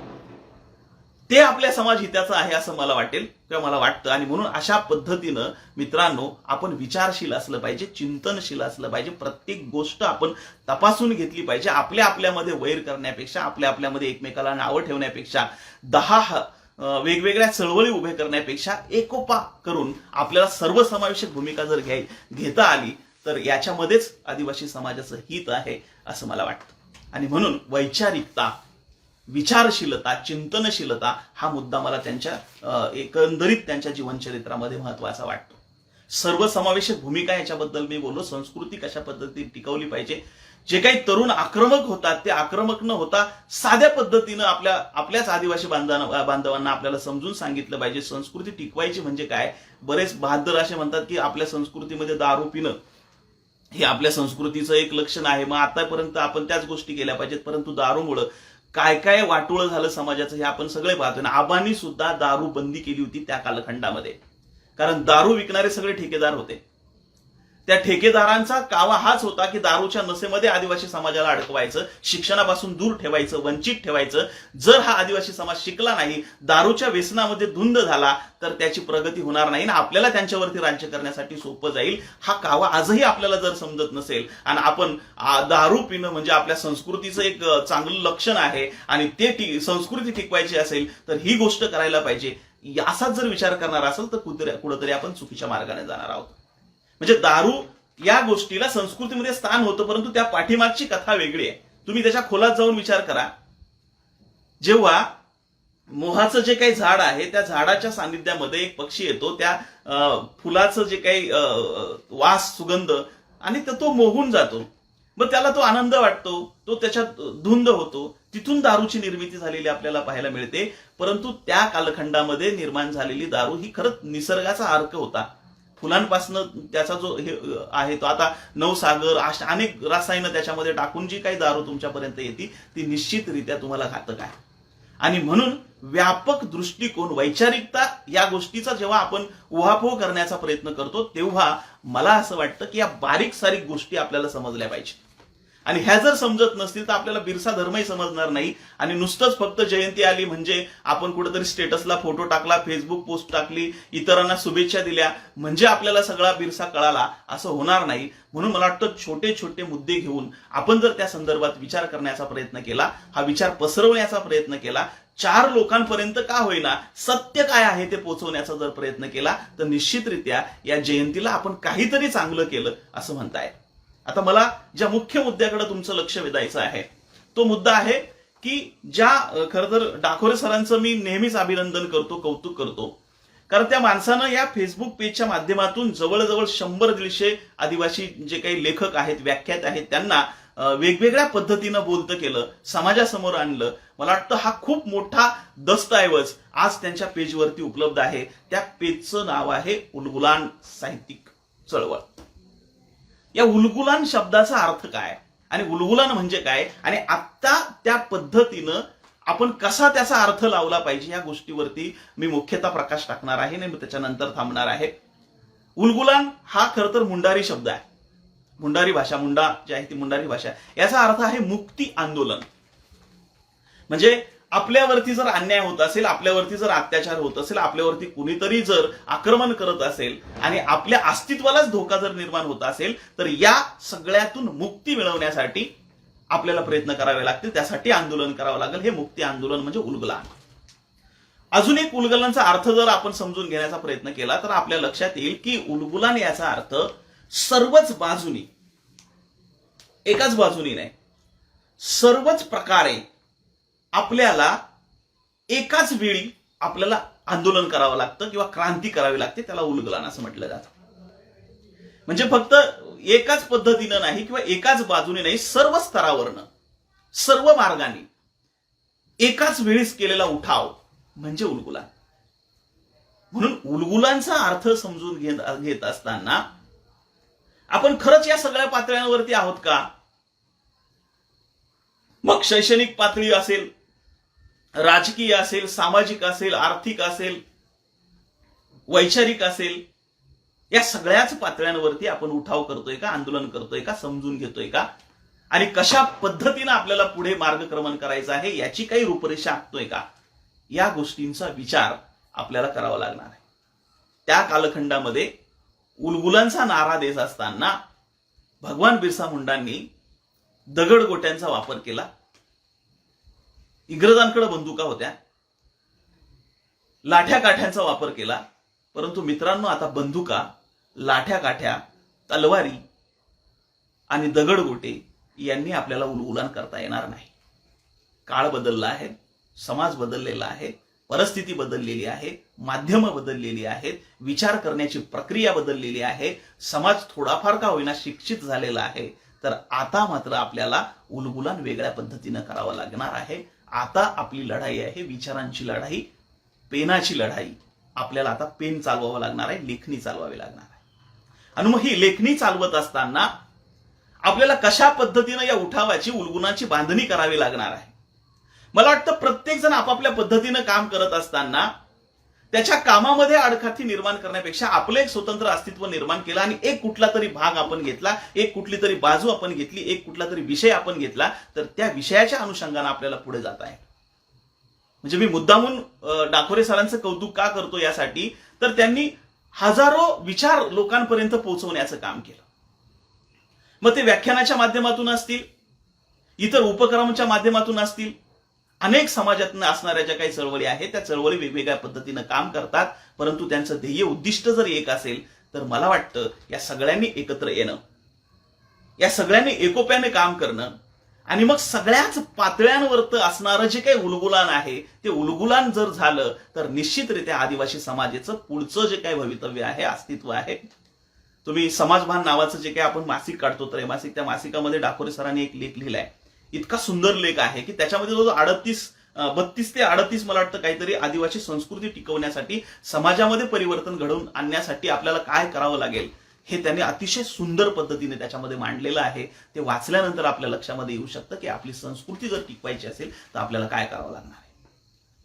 ते आपल्या समाज हिताचं आहे असं मला वाटेल किंवा मला वाटतं. आणि म्हणून अशा पद्धतीनं मित्रांनो आपण विचारशील असलं पाहिजे, चिंतनशील असलं पाहिजे, प्रत्येक गोष्ट आपण तपासून घेतली पाहिजे. आपल्यामध्ये वैर करण्यापेक्षा, आपल्यामध्ये एकमेकाला नावं ठेवण्यापेक्षा, 10 वेगवेगळ्या चळवळी उभे करण्यापेक्षा एकोपा करून आपल्याला सर्वसमावेशक भूमिका जर घेता आली तर याच्यामध्येच आदिवासी समाजाचं हित आहे असं मला वाटतं. आणि म्हणून वैचारिकता, विचारशीलता, चिंतनशीलता हा मुद्दा मला त्यांच्या एकंदरीत त्यांच्या जीवनचरित्रामध्ये महत्वाचा वाटतो. सर्वसमावेशक भूमिका याच्याबद्दल मी बोललो. संस्कृती कशा पद्धतीने टिकवली पाहिजे. जे काही तरुण आक्रमक होतात ते आक्रमक न होता साध्या पद्धतीनं आपल्याच आदिवासी बांधवांना आपल्याला समजून सांगितलं पाहिजे. संस्कृती टिकवायची म्हणजे काय. बरेच बहादर असे म्हणतात की आपल्या संस्कृतीमध्ये दारू पिणं हे आपल्या संस्कृतीचं एक लक्षण आहे, मग आतापर्यंत आपण त्याच गोष्टी केल्या पाहिजेत. परंतु दारूमुळं काय काय वाटोळं झालं समाजाचं हे आपण सगळे पाहतोय. आबांनी सुद्धा दारू बंदी केली होती त्या कालखंडामध्ये, कारण दारू विकणारे सगळे ठेकेदार होते. त्या ठेकेदारांचा कावा हाच होता की दारूच्या नशेमध्ये आदिवासी समाजाला अडकवायचं, शिक्षणापासून दूर ठेवायचं, वंचित ठेवायचं. जर हा आदिवासी समाज शिकला नाही, दारूच्या व्यसनामध्ये धुंद झाला तर त्याची प्रगती होणार नाही ना आपल्याला त्यांच्यावरती राज्य करण्यासाठी सोपं जाईल. हा कावा आजही आपल्याला जर समजत नसेल आणि आपण दारू पिणं म्हणजे आपल्या संस्कृतीचं एक चांगलं लक्षण आहे आणि ते संस्कृती टिकवायची असेल तर ही गोष्ट करायला पाहिजे, असाच जर विचार करणार असेल तर कुठेतरी आपण चुकीच्या मार्गाने जाणार आहोत. म्हणजे दारू या गोष्टीला संस्कृतीमध्ये स्थान होतं, परंतु त्या पाठीमागची कथा वेगळी आहे. तुम्ही त्याच्या खोलात जाऊन विचार करा. जेव्हा मोहाचं जे काही झाड आहे त्या झाडाच्या सानिध्यामध्ये एक पक्षी येतो, त्या फुलाचं जे काही वास सुगंध, आणि तो मोहून जातो. मग त्याला तो आनंद वाटतो, तो त्याच्यात धुंद होतो. तिथून दारूची निर्मिती झालेली आपल्याला पाहायला मिळते. परंतु त्या कालखंडामध्ये निर्माण झालेली दारू ही खरंच निसर्गाचा अर्क होता. फुलांपासनं त्याचा जो हे आहे तो आता नवसागर अनेक रसायनं त्याच्यामध्ये टाकून जी काही दारू तुमच्यापर्यंत येते ती निश्चितरित्या तुम्हाला घातक आहे. आणि म्हणून व्यापक दृष्टिकोन, वैचारिकता या गोष्टीचा जेव्हा आपण उहापोह करण्याचा प्रयत्न करतो तेव्हा मला असं वाटतं की या बारीक सारीक गोष्टी आपल्याला समजल्या पाहिजे. आणि ह्या जर समजत नसतील तर आपल्याला बिरसा धर्मही समजणार नाही. आणि नुसतंच फक्त जयंती आली म्हणजे आपण कुठेतरी स्टेटसला फोटो टाकला, फेसबुक पोस्ट टाकली, इतरांना शुभेच्छा दिल्या म्हणजे आपल्याला सगळा बिरसा कळाला, असं होणार नाही. म्हणून मला वाटतं छोटे छोटे मुद्दे घेऊन आपण जर त्या संदर्भात विचार करण्याचा प्रयत्न केला, हा विचार पसरवण्याचा प्रयत्न केला, 4 लोकांपर्यंत का होईना सत्य काय आहे ते पोहोचवण्याचा जर प्रयत्न केला तर निश्चितरित्या या जयंतीला आपण काहीतरी चांगलं केलं असं म्हणताय. आता मला ज्या मुख्य मुद्द्याकडे तुमचं लक्ष वेधायचं आहे तो मुद्दा आहे की ज्या खरं तर डाकोरे सरांचं मी नेहमीच अभिनंदन करतो, कौतुक करतो. कारण त्या माणसानं या फेसबुक पेजच्या माध्यमातून जवळजवळ 100-150 आदिवासी जे काही लेखक आहेत, व्याख्यात आहेत, त्यांना वेगवेगळ्या पद्धतीनं बोलतं केलं, समाजासमोर आणलं. मला वाटतं हा खूप मोठा दस्तऐवज आज त्यांच्या पेजवरती उपलब्ध आहे. त्या पेजचं नाव आहे उलगुलान साहित्यिक चळवळ. या उलगुलान शब्दाचा अर्थ काय आणि उलगुलान म्हणजे काय आणि आता त्या पद्धतीनं आपण कसा त्याचा अर्थ लावला पाहिजे या गोष्टीवरती मी मुख्यतः प्रकाश टाकणार आहे आणि त्याच्यानंतर थांबणार आहे. उलगुलान हा खरं तर मुंडारी शब्द आहे. मुंडारी भाषा, मुंडा जी आहे ती मुंडारी भाषा, याचा अर्थ आहे मुक्ती आंदोलन. म्हणजे आपल्यावरती जर अन्याय होत असेल, आपल्यावरती जर अत्याचार होत असेल, आपल्यावरती कुणीतरी जर आक्रमण करत असेल आणि आपल्या अस्तित्वालाच धोका जर निर्माण होत असेल तर या सगळ्यातून मुक्ती मिळवण्यासाठी आपल्याला प्रयत्न करावे लागतील, त्यासाठी आंदोलन करावं लागेल. हे मुक्ती आंदोलन म्हणजे उलगुलान. अजून एक उलगुलानचा अर्थ जर आपण समजून घेण्याचा प्रयत्न केला तर आपल्या लक्षात येईल की उलगुलान याचा अर्थ सर्वच बाजूनी, एकाच बाजूनी नाही, सर्वच प्रकारे आपल्याला एकाच वेळी आपल्याला आंदोलन करावं लागतं किंवा क्रांती करावी लागते, त्याला उलगुलान असं म्हटलं जातं. म्हणजे फक्त एकाच पद्धतीनं नाही किंवा एकाच बाजूने नाही, सर्व स्तरावरनं, सर्व मार्गाने एकाच वेळीच केलेला उठाव म्हणजे उलगुलान. म्हणून उलगुलानचा अर्थ समजून घेत असताना आपण खरंच या सगळ्या पातळ्यांवरती आहोत का? मग शैक्षणिक पातळी असेल, राजकीय असेल, सामाजिक असेल, आर्थिक असेल, वैचारिक असेल, या सगळ्याच पातळ्यांवरती आपण उठाव करतोय का, आंदोलन करतोय का, समजून घेतोय का, आणि कशा पद्धतीनं आपल्याला पुढे मार्गक्रमण करायचा आहे याची काही रूपरेषा आखतोय का, या गोष्टींचा विचार आपल्याला करावा लागणार आहे. त्या कालखंडामध्ये उलगुलानचा नारा देत असताना भगवान बिरसा मुंडांनी दगडगोट्यांचा वापर केला. इंग्रजांकडे बंदुका होत्या, लाठ्या काठ्यांचा वापर केला. परंतु मित्रांनो, आता बंदुका, लाठ्या काठ्या, तलवारी आणि दगडगोटे यांनी आपल्याला उलगुलान करता येणार नाही. काळ बदलला आहे, समाज बदललेला आहे, परिस्थिती बदललेली आहे, माध्यमं बदललेली आहेत, विचार करण्याची प्रक्रिया बदललेली आहे, समाज थोडाफार का होईना शिक्षित झालेला आहे. तर आता मात्र आपल्याला उलगुलान वेगळ्या पद्धतीनं करावं लागणार आहे. आता आपली लढाई आहे विचारांची लढाई, पेनाची लढाई. आपल्याला आता पेन चालवावं लागणार आहे, लेखणी चालवावी लागणार आहे. आणि मग ही लेखणी चालवत असताना आपल्याला कशा पद्धतीनं या उठावाची, उलगुलानची बांधणी करावी लागणार आहे. मला वाटतं प्रत्येक जण आपापल्या पद्धतीनं काम करत असताना त्याच्या कामामध्ये आडकाठी निर्माण करण्यापेक्षा आपलं एक स्वतंत्र अस्तित्व निर्माण केलं आणि एक कुठला तरी भाग आपण घेतला, एक कुठली तरी बाजू आपण घेतली, एक कुठला तरी विषय आपण घेतला, तर त्या विषयाच्या अनुषंगाने आपल्याला पुढे जात आहे. म्हणजे मी मुद्दामून डाकोरे सरांचं कौतुक का करतो यासाठी, तर त्यांनी हजारो विचार लोकांपर्यंत पोहोचवण्याचं काम केलं. मग ते व्याख्यानाच्या माध्यमातून असतील, इतर उपक्रमांच्या माध्यमातून असतील, अनेक समाजातून असणाऱ्या ज्या काही चळवळी आहेत त्या चळवळी वेगवेगळ्या पद्धतीनं काम करतात. परंतु त्यांचं ध्येय उद्दिष्ट जर एक असेल तर मला वाटतं या सगळ्यांनी एकत्र येणं, या सगळ्यांनी एकोप्याने काम करणं आणि मग सगळ्याच पातळ्यांवरती असणारं जे काही उलगुलान आहे ते उलगुलान जर झालं तर निश्चितरित्या आदिवासी समाजाचं पुढचं जे काही भवितव्य आहे, अस्तित्व आहे. तुम्ही समाजभान नावाचं जे काही आपण मासिक काढतो त्रैमासिक, त्या मासिकामध्ये डाकोरे सरांनी एक लेख लिहिलाय. इतका सुंदर लेख आहे की त्याच्यामध्ये जो 32 ते 38 मला वाटतं काहीतरी आदिवासी संस्कृती टिकवण्यासाठी समाजामध्ये परिवर्तन घडवून आणण्यासाठी आपल्याला काय करावं लागेल हे त्यांनी अतिशय सुंदर पद्धतीने त्याच्यामध्ये मांडलेलं आहे. ते वाचल्यानंतर आपल्या लक्षामध्ये येऊ शकतं की आपली संस्कृती जर टिकवायची असेल तर आपल्याला काय करावं लागणार आहे.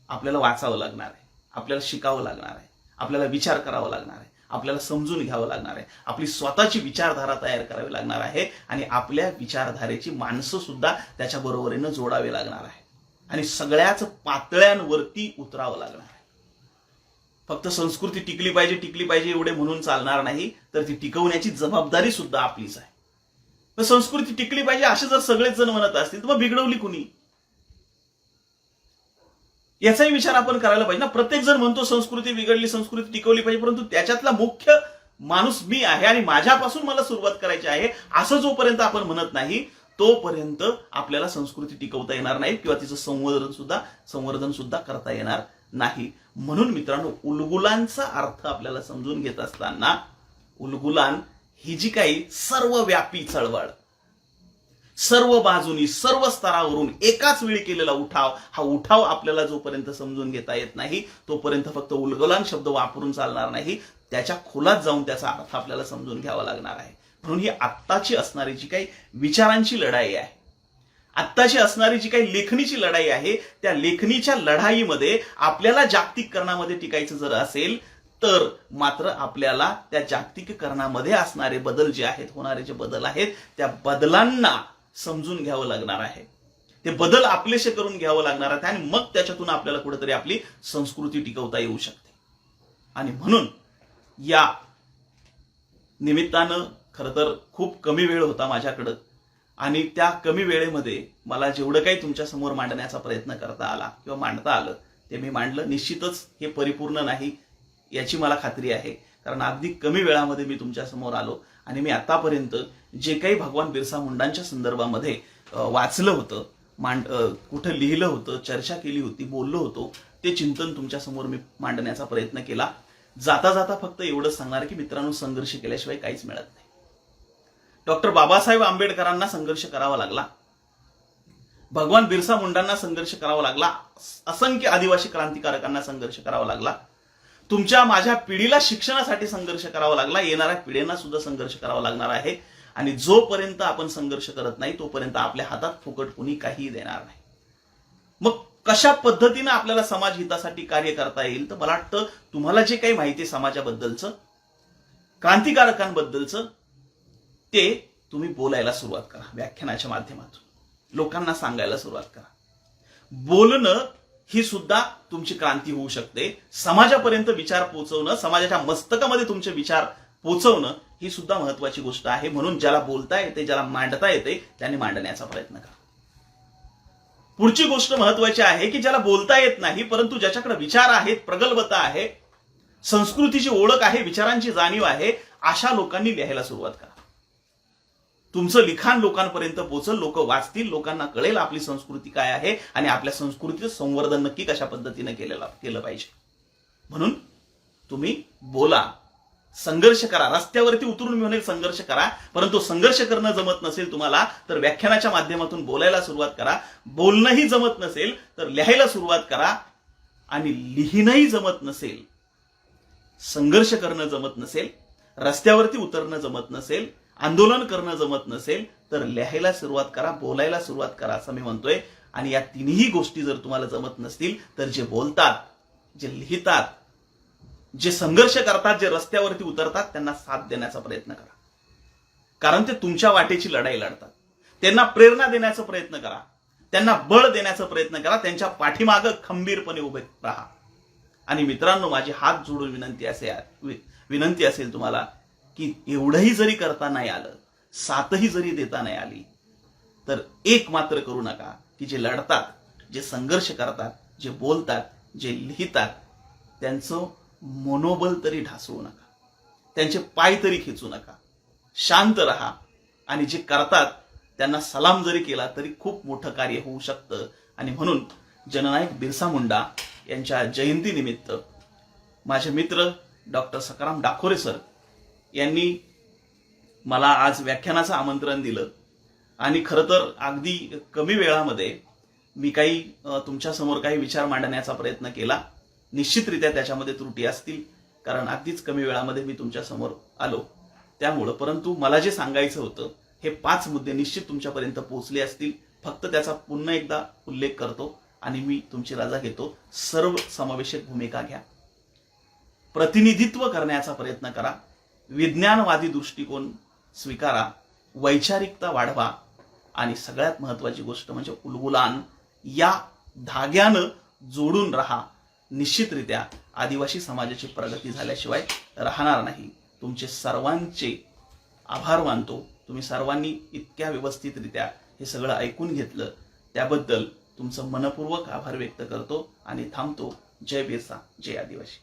आपल्याला वाचावं लागणार आहे, आपल्याला शिकावं लागणार आहे, आपल्याला विचार करावा लागणार आहे, आपल्याला समजून घ्यावं लागणार आहे, आपली स्वतःची विचारधारा तयार करावी लागणार आहे आणि आपल्या विचारधारेची माणसं सुद्धा त्याच्या बरोबरीनं जोडावे लागणार आहे आणि सगळ्याच पातळ्यांवरती उतरावं लागणार आहे. फक्त संस्कृती टिकली पाहिजे एवढे म्हणून चालणार नाही, तर ती टिकवण्याची जबाबदारी सुद्धा आपलीच आहे. तर संस्कृती टिकली पाहिजे असे जर सगळेच जण म्हणत असतील तर मग बिघडवली कुणी, याचाही विचार आपण करायला पाहिजे ना. प्रत्येक जण म्हणतो संस्कृती बिघडली, संस्कृती टिकवली पाहिजे, परंतु त्याच्यातला मुख्य माणूस मी आहे आणि माझ्यापासून मला सुरुवात करायची आहे असं जोपर्यंत आपण म्हणत नाही तोपर्यंत आपल्याला संस्कृती टिकवता येणार नाही किंवा तिचं संवर्धन सुद्धा करता येणार नाही. म्हणून मित्रांनो, उलगुलानचा अर्थ आपल्याला समजून घेत असताना उलगुलान ही जी काही सर्वव्यापी चळवळ, सर्व बाजूनी सर्व स्तरावरून एकाच वेळी केलेला उठाव, हा उठाव आपल्याला जोपर्यंत समजून घेता येत नाही तोपर्यंत फक्त उलगुलान शब्द वापरून चालणार नाही, त्याच्या खोलात जाऊन त्याचा अर्थ आपल्याला समजून घ्यावा लागणार आहे. म्हणून ही आत्ताची असणारी जी काही विचारांची लढाई आहे, आत्ताची असणारी जी काही लेखणीची लढाई आहे, त्या लेखणीच्या लढाईमध्ये आपल्याला जागतिकीकरणामध्ये टिकायचं जर असेल तर मात्र आपल्याला त्या जागतिकीकरणामध्ये असणारे बदल जे आहेत, होणारे जे बदल आहेत, त्या बदलांना समजून घ्यावं लागणार आहे. ते बदल आपलेसे करून घ्यावं लागणार आहे आणि मग त्याच्यातून आपल्याला कुठेतरी आपली संस्कृती टिकवता येऊ शकते. आणि म्हणून या निमित्तानं खरं तर खूप कमी वेळ होता माझ्याकडं आणि त्या कमी वेळेमध्ये मला जेवढं काही तुमच्या समोर मांडण्याचा प्रयत्न करता आला किंवा मांडता आलं ते मी मांडलं. निश्चितच हे परिपूर्ण नाही याची मला खात्री आहे, कारण अगदी कमी वेळामध्ये मी तुमच्या समोर आलो आणि मी आतापर्यंत जे काही भगवान बिरसा मुंडांच्या संदर्भामध्ये वाचलं होतं, कुठं लिहिलं होतं, चर्चा केली होती, बोललो होतो, ते चिंतन तुमच्या समोर मी मांडण्याचा प्रयत्न केला. जाता जाता फक्त एवढंच सांगणार की मित्रांनो, संघर्ष केल्याशिवाय काहीच मिळत नाही. डॉक्टर बाबासाहेब आंबेडकरांना संघर्ष करावा लागला, भगवान बिरसा मुंडांना संघर्ष करावा लागला, असंख्य आदिवासी क्रांतिकारकांना संघर्ष करावा लागला, तुमच्या माझ्या पिढीला शिक्षणासाठी संघर्ष करावा लागला, येणाऱ्या पिढ्यांना सुद्धा संघर्ष करावा लागणार आहे. आणि जोपर्यंत आपण संघर्ष करत नाही तोपर्यंत आपल्या हातात फुकट कुणी काहीही देणार नाही. मग कशा पद्धतीने आपल्याला समाज हितासाठी कार्य करता येईल, तर मला वाटतं तुम्हाला जे काही माहिती आहे समाजाबद्दलचं, क्रांतिकारकांबद्दलचं, ते तुम्ही बोलायला सुरुवात करा. व्याख्यानाच्या माध्यमातून लोकांना सांगायला सुरुवात करा. बोलणं ही सुद्धा तुमची क्रांती होऊ शकते. समाजापर्यंत विचार पोहोचवणं, समाजाच्या मस्तकामध्ये तुमचे विचार पोहोचवणं ही सुद्धा महत्वाची गोष्ट आहे. म्हणून ज्याला बोलता येते, ज्याला मांडता येते, त्यांनी मांडण्याचा प्रयत्न करा. पुढची गोष्ट महत्वाची आहे की ज्याला बोलता येत नाही परंतु ज्याच्याकडे विचार आहेत, प्रगल्भता आहे, संस्कृतीची ओळख आहे, विचारांची जाणीव आहे, अशा लोकांनी लिहायला सुरुवात करा. तुमचं लिखाण लोकांपर्यंत पोहोचल, लोक वाचतील, लोकांना कळेल आपली संस्कृती काय आहे आणि आपल्या संस्कृतीचं संवर्धन नक्की कशा पद्धतीने केलं पाहिजे. म्हणून तुम्ही बोला, संघर्ष करा, रस्त्यावरती उतरून मिळून संघर्ष करा. परंतु संघर्ष करणं जमत नसेल तुम्हाला तर व्याख्यानाच्या माध्यमातून बोलायला सुरुवात करा. बोलणंही जमत नसेल तर लिहायला सुरुवात करा. आणि लिहिणंही जमत नसेल, संघर्ष करणं जमत नसेल, रस्त्यावरती उतरणं जमत नसेल, आंदोलन करणं जमत नसेल तर लिहायला सुरुवात करा, बोलायला सुरुवात करा असं मी म्हणतोय. आणि या तिन्ही गोष्टी जर तुम्हाला जमत नसतील तर जे बोलतात, जे लिहितात, जे संघर्ष करतात, जे रस्त्यावरती उतरतात, त्यांना साथ देण्याचा प्रयत्न करा. कारण ते तुमच्या वाटेची लढाई लढतात. त्यांना प्रेरणा देण्याचा प्रयत्न करा, त्यांना बळ देण्याचा प्रयत्न करा, त्यांच्या पाठीमागं खंबीरपणे उभे राहा. आणि मित्रांनो, माझी हात जोडून विनंती असेल तुम्हाला की एवढंही जरी करता नाही आलं, साथही जरी देता नाही आली, तर एक मात्र करू नका की जे लढतात, जे संघर्ष करतात, जे बोलतात, जे लिहितात, त्यांचं मनोबल तरी ढासळू नका, त्यांचे पाय तरी खेचू नका. शांत राहा आणि जे करतात त्यांना सलाम जरी केला तरी खूप मोठं कार्य होऊ शकतं. आणि म्हणून जननायक बिरसा मुंडा यांच्या जयंतीनिमित्त माझे मित्र डॉक्टर सखाराम डाखोरे सर यांनी मला आज व्याख्यानाचं आमंत्रण दिलं. आणि खरं तर अगदी कमी वेळामध्ये मी काही तुमच्यासमोर काही विचार मांडण्याचा प्रयत्न केला. निश्चितरित्या त्याच्यामध्ये त्रुटी असतील, कारण अगदीच कमी वेळामध्ये मी तुमच्यासमोर आलो. त्यामुळं परंतु मला जे सांगायचं होतं हे 5 मुद्दे निश्चित तुमच्यापर्यंत पोहोचले असतील. फक्त त्याचा पुन्हा एकदा उल्लेख करतो आणि मी तुमची रजा घेतो. सर्व समावेशक भूमिका घ्या, प्रतिनिधित्व करण्याचा प्रयत्न करा, विज्ञानवादी दृष्टिकोन स्वीकारा, वैचारिकता वाढवा आणि सगळ्यात महत्वाची गोष्ट म्हणजे उलगुलान या धाग्यानं जोडून राहा. निश्चितरित्या आदिवासी समाजाची प्रगती झाल्याशिवाय राहणार नाही. तुमचे सर्वांचे आभार मानतो. तुम्ही सर्वांनी इतक्या व्यवस्थितरित्या हे सगळं ऐकून घेतलं त्याबद्दल तुमचं मनपूर्वक आभार व्यक्त करतो आणि थांबतो. जय बिरसा, जय आदिवासी.